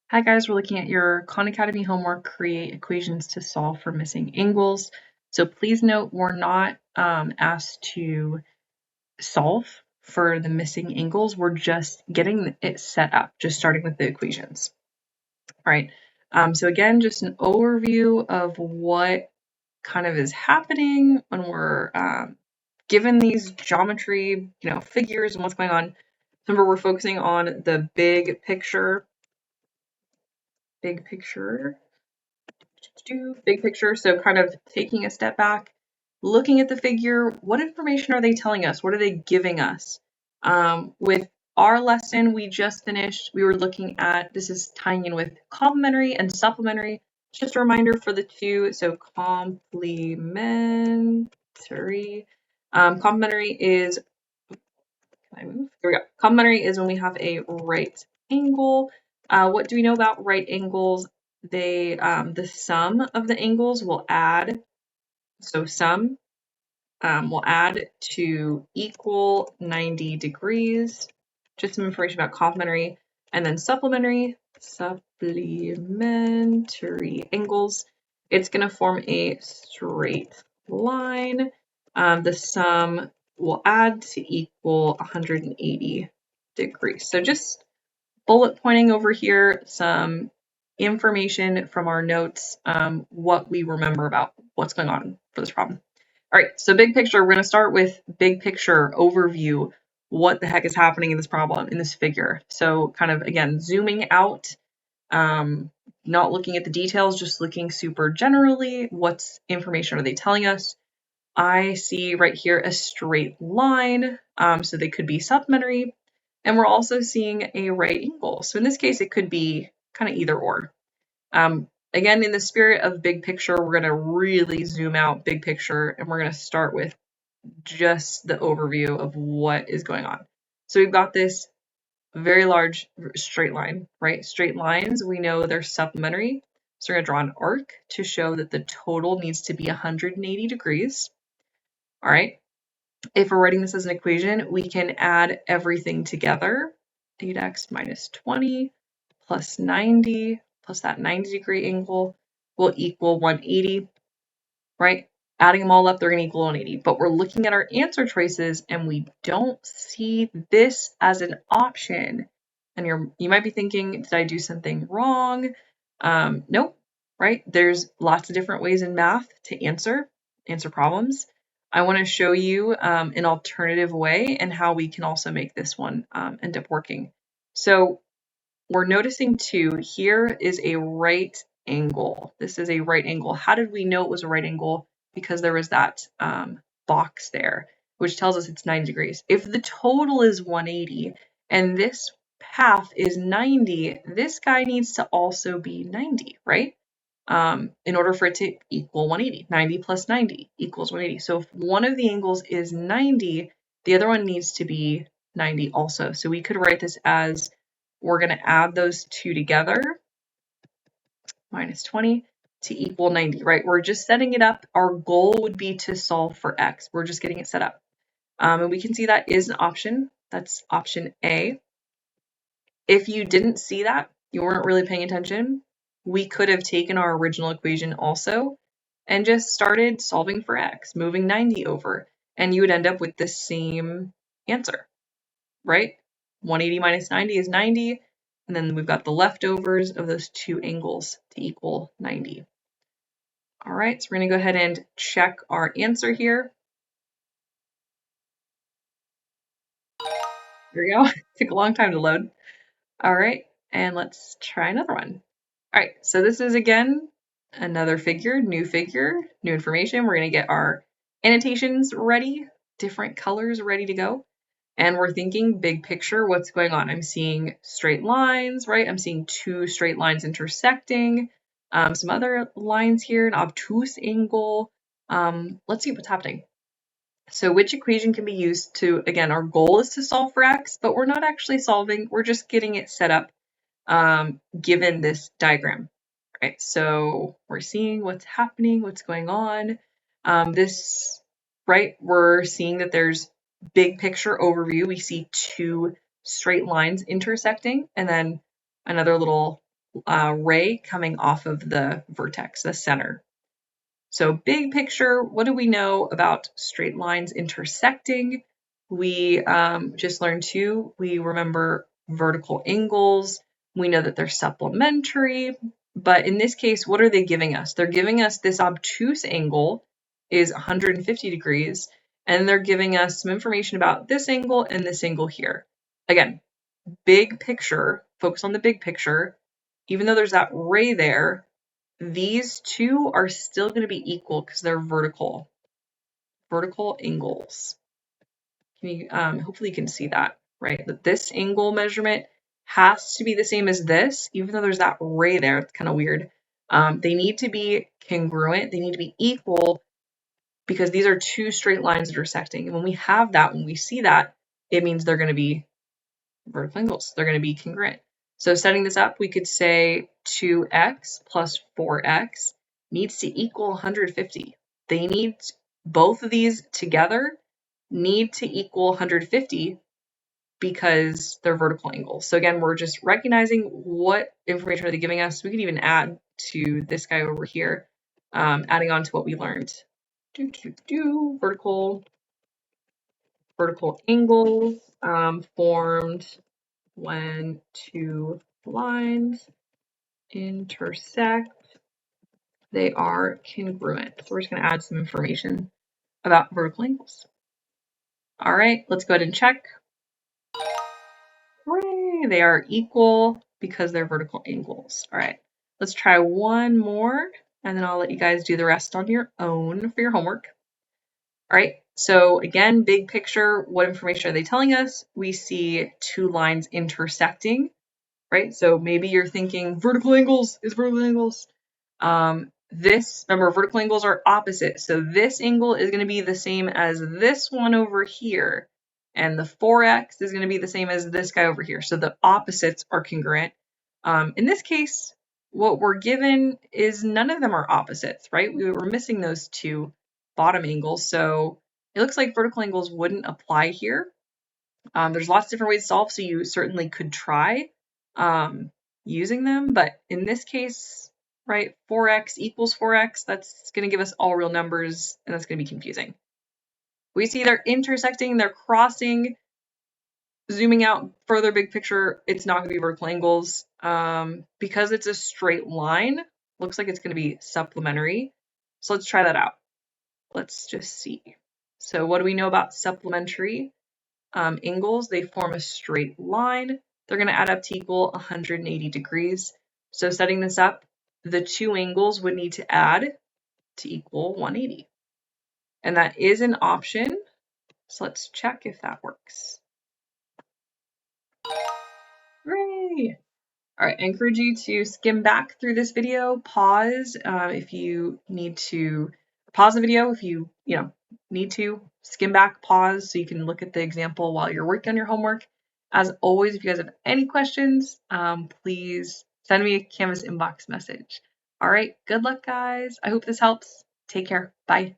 Hi guys, we're looking at your Khan Academy homework, create equations to solve for missing angles. So please note we're not asked to solve for the missing angles. We're just getting it set up, just starting with the equations. All right, so again, just an overview of what kind of is happening when we're given these geometry, figures and what's going on. Remember, we're focusing on the big picture. Big picture. So kind of taking a step back, looking at the figure, what information are they telling us? What are they giving us? With our lesson we just finished, we were looking at, this is tying in with complementary and supplementary. Just a reminder for the two, so complementary. Complementary is, can I move? Here we go. Complementary is when we have a right angle. What do we know about right angles? They the sum of the angles will add, so sum will add to equal 90 degrees. Just some information about complementary. And then supplementary angles, it's going to form a straight line. The sum will add to equal 180 degrees. So just bullet pointing over here some information from our notes, what we remember about what's going on for this problem. All right, so big picture, we're going to start with big picture overview. What the heck is happening in this problem, in this figure? So kind of, again, zooming out, not looking at the details, just looking super generally. What's information are they telling us? I see right here a straight line, so they could be supplementary. And we're also seeing a right angle. So in this case, it could be kind of either or. Again, in the spirit of big picture, we're going to really zoom out big picture, and we're going to start with just the overview of what is going on. So we've got this very large straight line, right? Straight lines, we know they're supplementary. So we're going to draw an arc to show that the total needs to be 180 degrees. All right. If we're writing this as an equation, we can add everything together. 8x minus 20 plus 90 plus that 90-degree angle will equal 180, right? Adding them all up, they're going to equal 180. But we're looking at our answer choices, and we don't see this as an option. And you might be thinking, did I do something wrong? Nope, right? There's lots of different ways in math to answer problems. I want to show you an alternative way and how we can also make this one end up working. So we're noticing too, here is a right angle. This is a right angle. How did we know it was a right angle? Because there was that box there, which tells us it's 90 degrees. If the total is 180 and this path is 90, this guy needs to also be 90, right? In order for it to equal 180. 90 plus 90 equals 180. So if one of the angles is 90, the other one needs to be 90 also. So we could write this as, we're going to add those two together, minus 20 to equal 90, right? We're just setting it up. Our goal would be to solve for x. We're just getting it set up. And we can see that is an option. That's option A. If you didn't see that, you weren't really paying attention, we could have taken our original equation also and just started solving for x, moving 90 over, and you would end up with the same answer, right? 180 minus 90 is 90, and then we've got the leftovers of those two angles to equal 90. All right, so we're going to go ahead and check our answer here. There we go. Took a long time to load. All right, and let's try another one. All right, so this is again another figure, new information. We're going to get our annotations ready, different colors ready to go. And we're thinking big picture, what's going on? I'm seeing straight lines, right? I'm seeing two straight lines intersecting, some other lines here, an obtuse angle. Let's see what's happening. So which equation can be used to, again, our goal is to solve for x, but we're not actually solving, we're just getting it set up given this diagram. Right, so we're seeing what's happening, what's going on. We're seeing that there's big picture overview. We see two straight lines intersecting and then another little ray coming off of the vertex, the center. So big picture, what do we know about straight lines intersecting? We just learned too, we remember vertical angles. We know that they're supplementary, but in this case, what are they giving us? They're giving us this obtuse angle is 150 degrees, and they're giving us some information about this angle and this angle here. Again, big picture, focus on the big picture. Even though there's that ray there, these two are still going to be equal because they're vertical angles. Can you, hopefully you can see that, right? That this angle measurement has to be the same as this, even though there's that ray there. It's kind of weird. They need to be congruent. They need to be equal because these are two straight lines intersecting. And when we have that, when we see that, it means they're going to be vertical angles. They're going to be congruent. So setting this up, we could say 2x plus 4x needs to equal 150. They need, both of these together need to equal 150 because they're vertical angles. So again, we're just recognizing what information are they giving us. We could even add to this guy over here, adding on to what we learned. Vertical angles formed when two lines intersect, they are congruent. So we're just going to add some information about vertical angles. All right, let's go ahead and check. Hooray, they are equal because they're vertical angles. All right, let's try one more, and then I'll let you guys do the rest on your own for your homework. All right, so again, big picture, what information are they telling us? We see two lines intersecting, right? So maybe you're thinking vertical angles is vertical angles. Remember, vertical angles are opposite. So this angle is going to be the same as this one over here. And the 4x is going to be the same as this guy over here. So the opposites are congruent. In this case, what we're given is none of them are opposites, right? We were missing those two bottom angles. So it looks like vertical angles wouldn't apply here. There's lots of different ways to solve, so you certainly could try using them. But in this case, right, 4x equals 4x, that's going to give us all real numbers, and that's going to be confusing. We see they're intersecting, they're crossing. Zooming out further, big picture, it's not going to be vertical angles. Because it's a straight line, looks like it's going to be supplementary. So let's try that out. Let's just see. So what do we know about supplementary angles? They form a straight line. They're going to add up to equal 180 degrees. So setting this up, the two angles would need to add to equal 180. And that is an option. So let's check if that works. Hooray! All right, I encourage you to skim back through this video, pause if you need to, pause the video if you need to, skim back, pause so you can look at the example while you're working on your homework. As always, if you guys have any questions, please send me a Canvas inbox message. All right, good luck, guys. I hope this helps. Take care. Bye.